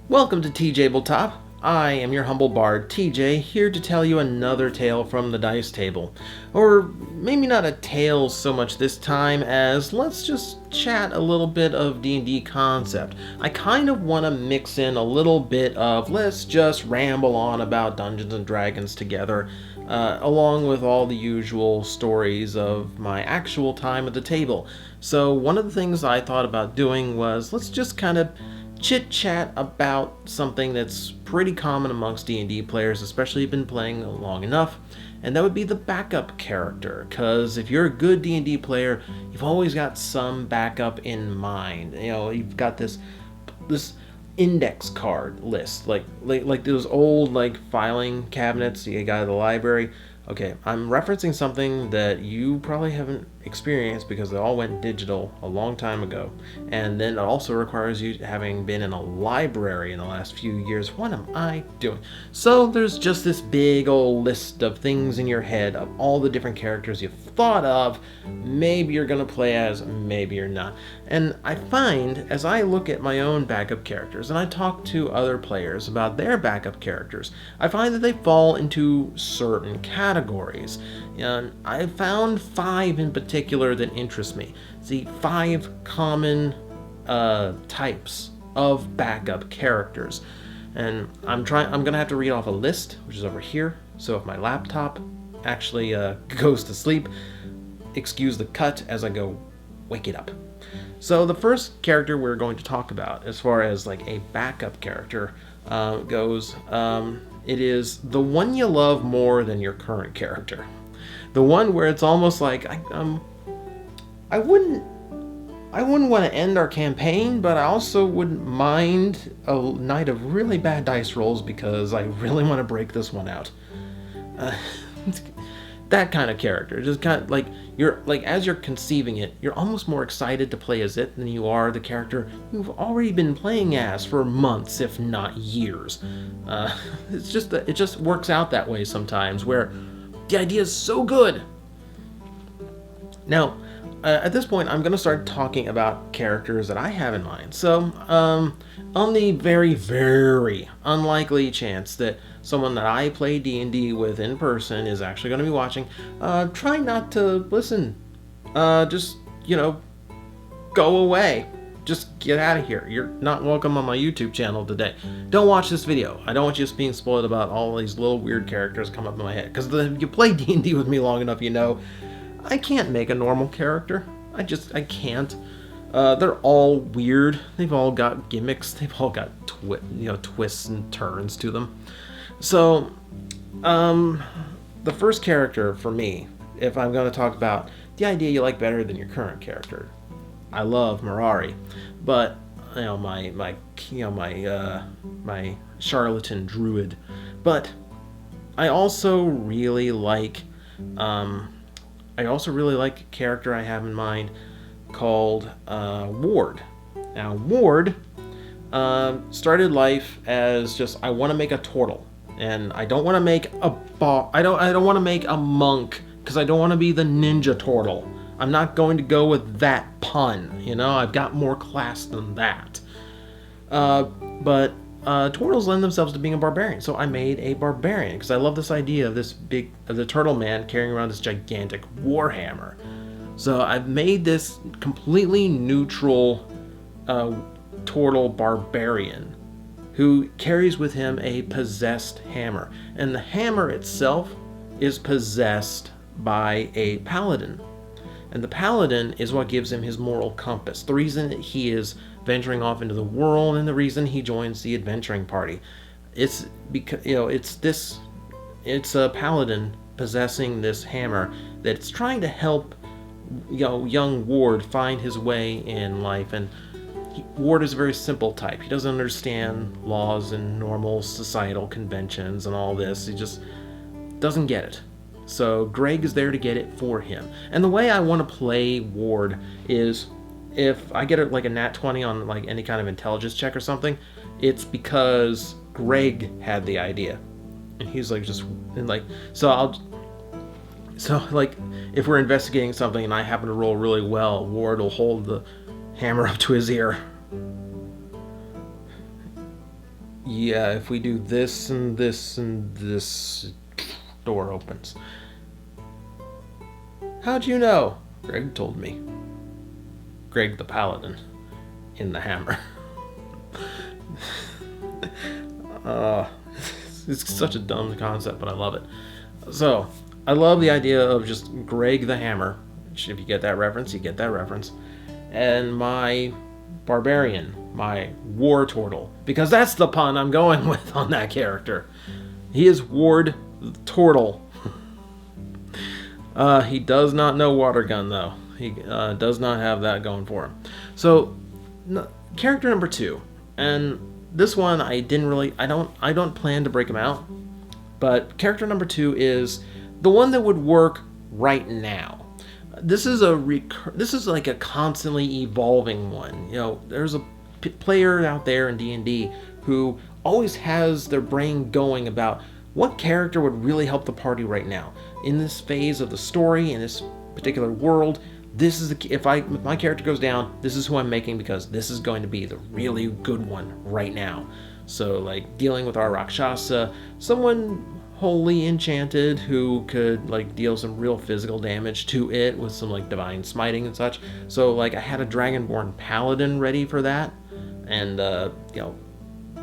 Welcome to TJbletop. I am your humble bard, TJ, here to tell you another tale from the dice table. Or maybe not a tale so much this time as let's just chat a little bit of D&D concept. I kind of want to mix in a little bit of let's just ramble on about Dungeons and Dragons together, along with all the usual stories of my actual time at the table. So one of the things I thought about doing was let's just kind of chit-chat about something that's pretty common amongst D&D players, especially if you've been playing long enough, and that would be the backup character. Because if you're a good D&D player, you've always got some backup in mind. You know, you've got this index card list, like those old filing cabinets you got at the library. Okay, I'm referencing something that you probably haven't experienced because it all went digital a long time ago. And then it also requires you having been in a library in the last few years. What am I doing? So there's just this big old list of things in your head of all the different characters you've thought of. Maybe you're going to play as, maybe you're not. And I find, as I look at my own backup characters and I talk to other players about their backup characters, I find that they fall into certain categories. And I found 5 in particular that interest me. The 5 common types of backup characters. And I'm gonna have to read off a list, which is over here. So if my laptop actually goes to sleep, excuse the cut as I go wake it up. So the first character we're going to talk about, as far as like a backup character goes, it is the one you love more than your current character. The one where it's almost like I wouldn't want to end our campaign, but I also wouldn't mind a night of really bad dice rolls because I really want to break this one out. That kind of character, just kind of like you're like as you're conceiving it, you're almost more excited to play as it than you are the character you've already been playing as for months, if not years. It's just that it just works out that way sometimes, where the idea is so good. Now, at this point, I'm going to start talking about characters that I have in mind. So, on the very, very unlikely chance that someone that I play D&D with in person is actually going to be watching, try not to listen. Just, go away. Just get out of here. You're not welcome on my YouTube channel today. Don't watch this video. I don't want you just being spoiled about all these little weird characters come up in my head. Because if you play D&D with me long enough, I can't make a normal character. I can't. They're all weird. They've all got gimmicks. They've all got twists and turns to them. So, the first character for me, if I'm going to talk about the idea you like better than your current character, I love Mirari, but my charlatan druid. But I also really like a character I have in mind called Ward. Now Ward started life as just I want to make a turtle, and I don't want to make I don't want to make a monk because I don't want to be the ninja turtle. I'm not going to go with that pun, I've got more class than that. But turtles lend themselves to being a barbarian, so I made a barbarian because I love this idea of the turtle man carrying around this gigantic warhammer. So I've made this completely neutral turtle barbarian who carries with him a possessed hammer, and the hammer itself is possessed by a paladin. And the paladin is what gives him his moral compass, the reason that he is venturing off into the world and the reason he joins the adventuring party. It's because it's a paladin possessing this hammer that's trying to help young Ward find his way in life. And Ward is a very simple type. He doesn't understand laws and normal societal conventions and all this. He just doesn't get it. So Greg is there to get it for him. And the way I want to play Ward is if I get a nat 20 on any kind of intelligence check or something, it's because Greg had the idea. And he's if we're investigating something and I happen to roll really well, Ward will hold the hammer up to his ear. yeah, if we do this and this and this, door opens. How'd you know? Greg told me. Greg the Paladin in the hammer. It's such a dumb concept, but I love it. So, I love the idea of just Greg the Hammer. If you get that reference, you get that reference. And my barbarian, my war turtle, because that's the pun I'm going with on that character. He is Ward Turtle. He does not know water gun though. He does not have that going for him. So, character number 2, and this one I don't plan to break him out, but character number 2 is the one that would work right now. This is like a constantly evolving one. There's a player out there in D&D who always has their brain going about what character would really help the party right now in this phase of the story, in this particular world. This is if my character goes down, this is who I'm making because this is going to be the really good one right now. So like dealing with our Rakshasa, someone wholly enchanted who could like deal some real physical damage to it with some like divine smiting and such. So like I had a Dragonborn Paladin ready for that, and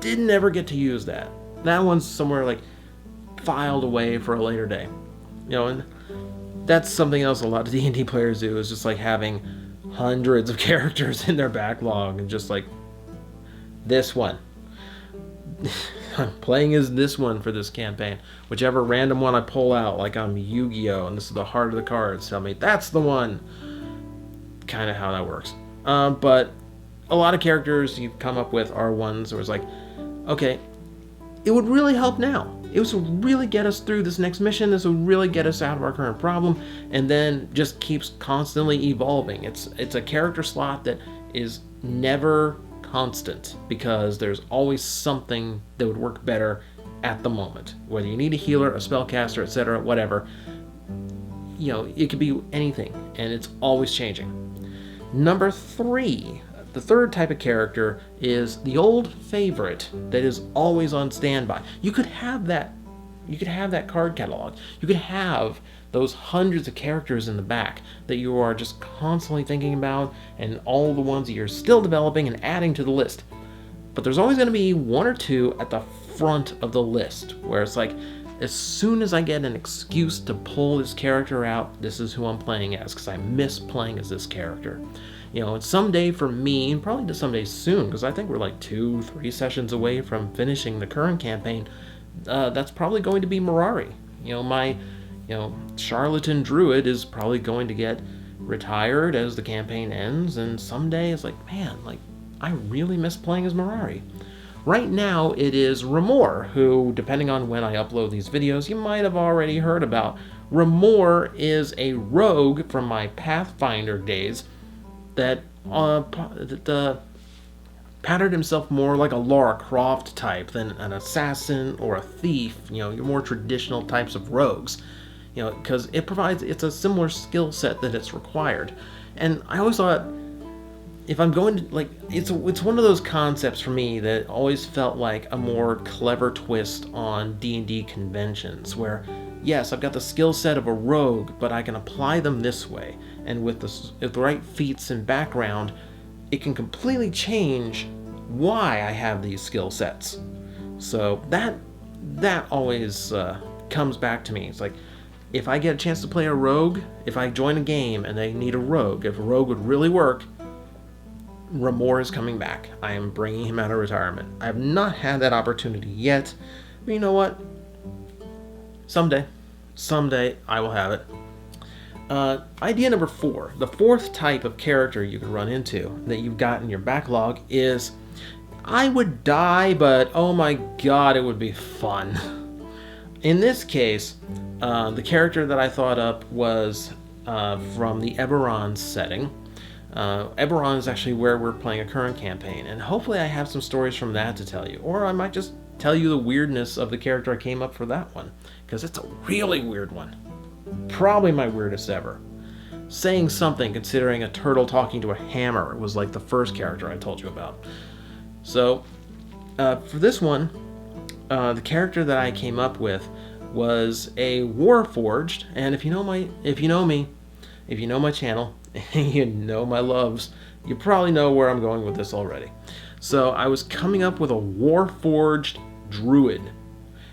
didn't ever get to use that. That one's somewhere like filed away for a later day. And that's something else a lot of D&D players do, is just like having hundreds of characters in their backlog and just like this one. I'm playing as this one for this campaign. Whichever random one I pull out, like I'm Yu-Gi-Oh! And this is the heart of the cards, tell me that's the one. Kind of how that works. But a lot of characters you come up with are ones where it's like, okay, it would really help now. It would really get us through this next mission. This would really get us out of our current problem, and then just keeps constantly evolving. It's a character slot that is never constant because there's always something that would work better at the moment. Whether you need a healer, a spellcaster, etc., whatever. It could be anything, and it's always changing. Number 3. The third type of character is the old favorite that is always on standby. You could have that card catalog. You could have those hundreds of characters in the back that you are just constantly thinking about, and all the ones that you're still developing and adding to the list. But there's always going to be one or two at the front of the list where it's like, as soon as I get an excuse to pull this character out, this is who I'm playing as, because I miss playing as this character. And someday for me, and probably someday soon, because I think we're like 2-3 sessions away from finishing the current campaign, that's probably going to be Mirari. My charlatan druid is probably going to get retired as the campaign ends, and someday it's like, man, like I really miss playing as Mirari. Right now it is Ramor, who, depending on when I upload these videos, you might have already heard about. Ramor is a rogue from my Pathfinder days that patterned himself more like a Lara Croft type than an assassin or a thief, your more traditional types of rogues, because it's a similar skill set that it's required. And I always thought, if I'm going to, like, it's one of those concepts for me that always felt like a more clever twist on D&D conventions, where yes, I've got the skill set of a rogue, but I can apply them this way, and with the right feats and background, it can completely change why I have these skill sets. So that always comes back to me. It's like, if I get a chance to play a rogue, if I join a game and they need a rogue, if a rogue would really work, Ramor is coming back. I am bringing him out of retirement. I have not had that opportunity yet, but you know what? Someday I will have it. Idea number 4, the fourth type of character you could run into that you've got in your backlog is, I would die, but oh my god, it would be fun. In this case, the character that I thought up was from the Eberron setting. Eberron is actually where we're playing a current campaign, and hopefully I have some stories from that to tell you, or I might just tell you the weirdness of the character I came up for that one, because it's a really weird one. Probably my weirdest ever. Saying something, considering a turtle talking to a hammer, was like the first character I told you about. So, for this one, the character that I came up with was a Warforged, and if you know me, if you know my channel, you know my loves, you probably know where I'm going with this already. So I was coming up with a Warforged Druid,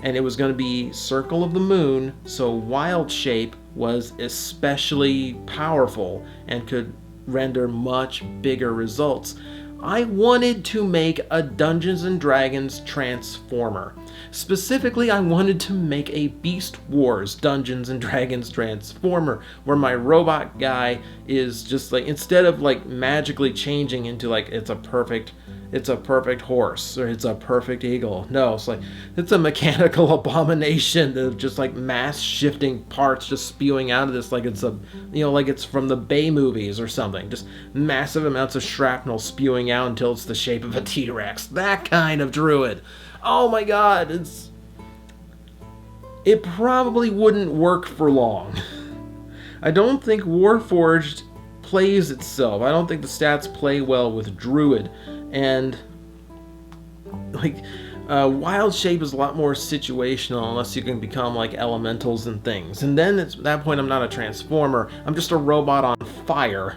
and it was going to be Circle of the Moon, so Wild Shape was especially powerful and could render much bigger results. I wanted to make a Dungeons and Dragons Transformer. Specifically, I wanted to make a Beast Wars Dungeons and Dragons Transformer, where my robot guy is just like, instead of like magically changing into like it's a perfect horse or it's a perfect eagle. No, it's like it's a mechanical abomination of just like mass shifting parts just spewing out of this like it's a, like it's from the Bay movies or something. Just massive amounts of shrapnel spewing out until it's the shape of a T-Rex. That kind of druid. Oh my god, it probably wouldn't work for long. I don't think Warforged plays itself. I don't think the stats play well with druid. And like Wild Shape is a lot more situational unless you can become like elementals and things. And then at that point I'm not a transformer. I'm just a robot on fire.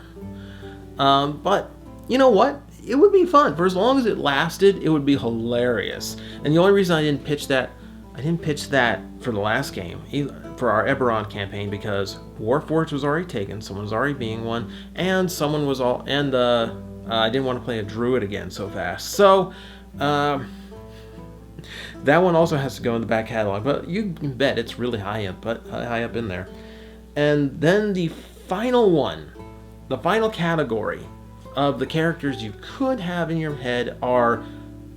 But you know what? It would be fun. For as long as it lasted, it would be hilarious. And the only reason I didn't pitch that for the last game, for our Eberron campaign, because Warforged was already taken, someone was already being one, and I didn't want to play a druid again so fast. So, that one also has to go in the back catalog, but you can bet it's really high up in there. And then the final category of the characters you could have in your head are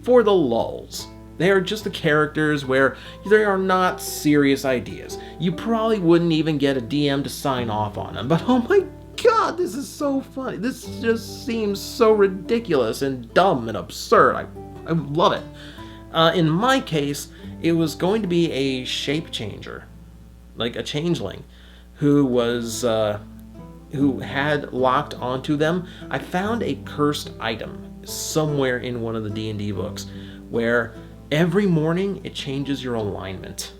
for the lulz. They are just the characters where they are not serious ideas. You probably wouldn't even get a DM to sign off on them, but oh my god, this is so funny. This just seems so ridiculous and dumb and absurd. I love it. In my case, it was going to be a shape changer, like a changeling, who had locked onto them. I found a cursed item somewhere in one of the D&D books where every morning it changes your alignment.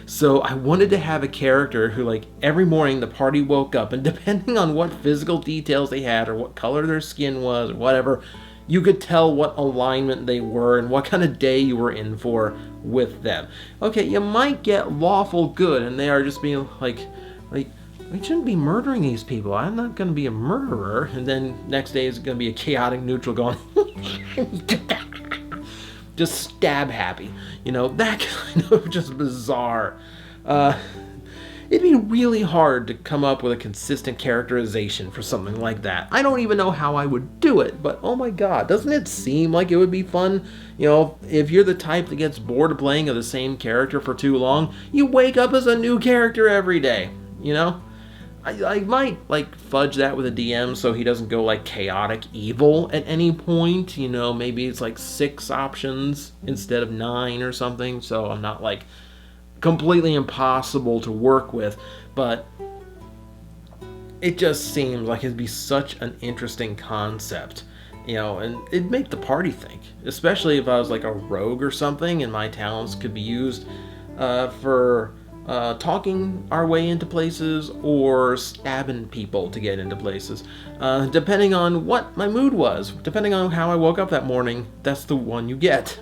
So I wanted to have a character who, like, every morning the party woke up, and depending on what physical details they had or what color their skin was or whatever, you could tell what alignment they were and what kind of day you were in for with them. Okay, you might get lawful good, and they are just being like, we shouldn't be murdering these people. I'm not going to be a murderer. And then next day is going to be a chaotic neutral going, just stab happy. That kind of just bizarre. It'd be really hard to come up with a consistent characterization for something like that. I don't even know how I would do it, but oh my god, doesn't it seem like it would be fun? If you're the type that gets bored of playing the same character for too long, you wake up as a new character every day, I might, fudge that with a DM so he doesn't go, chaotic evil at any point. Maybe it's, 6 options instead of 9 or something, so I'm not, completely impossible to work with. But it just seems like it'd be such an interesting concept, and it'd make the party think. Especially if I was, a rogue or something, and my talents could be used for talking our way into places or stabbing people to get into places. Depending on what my mood was, depending on how I woke up that morning, that's the one you get.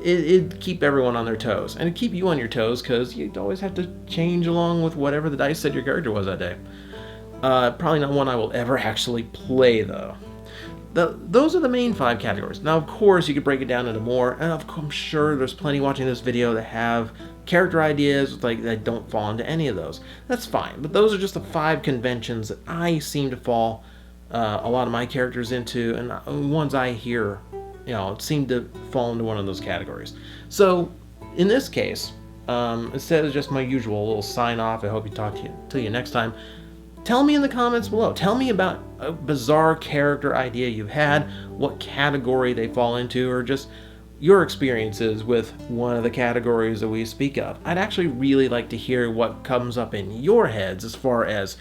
It'd keep everyone on their toes, and it'd keep you on your toes because you'd always have to change along with whatever the dice said your character was that day. Probably not one I will ever actually play, though. Those are the main 5 categories. Now, of course, you could break it down into more, and I'm sure there's plenty watching this video that have character ideas that don't fall into any of those. That's fine, but those are just the 5 conventions that I seem to fall a lot of my characters into, and ones I hear, seem to fall into one of those categories. So, in this case, instead of just my usual little sign off, I hope you talk to you next time. Tell me in the comments below. Tell me about a bizarre character idea you've had, what category they fall into, or just your experiences with one of the categories that we speak of. I'd actually really like to hear what comes up in your heads as far as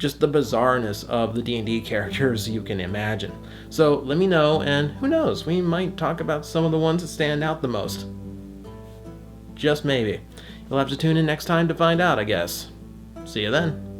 just the bizarreness of the D&D characters you can imagine. So let me know, and who knows, we might talk about some of the ones that stand out the most. Just maybe. You'll have to tune in next time to find out, I guess. See you then.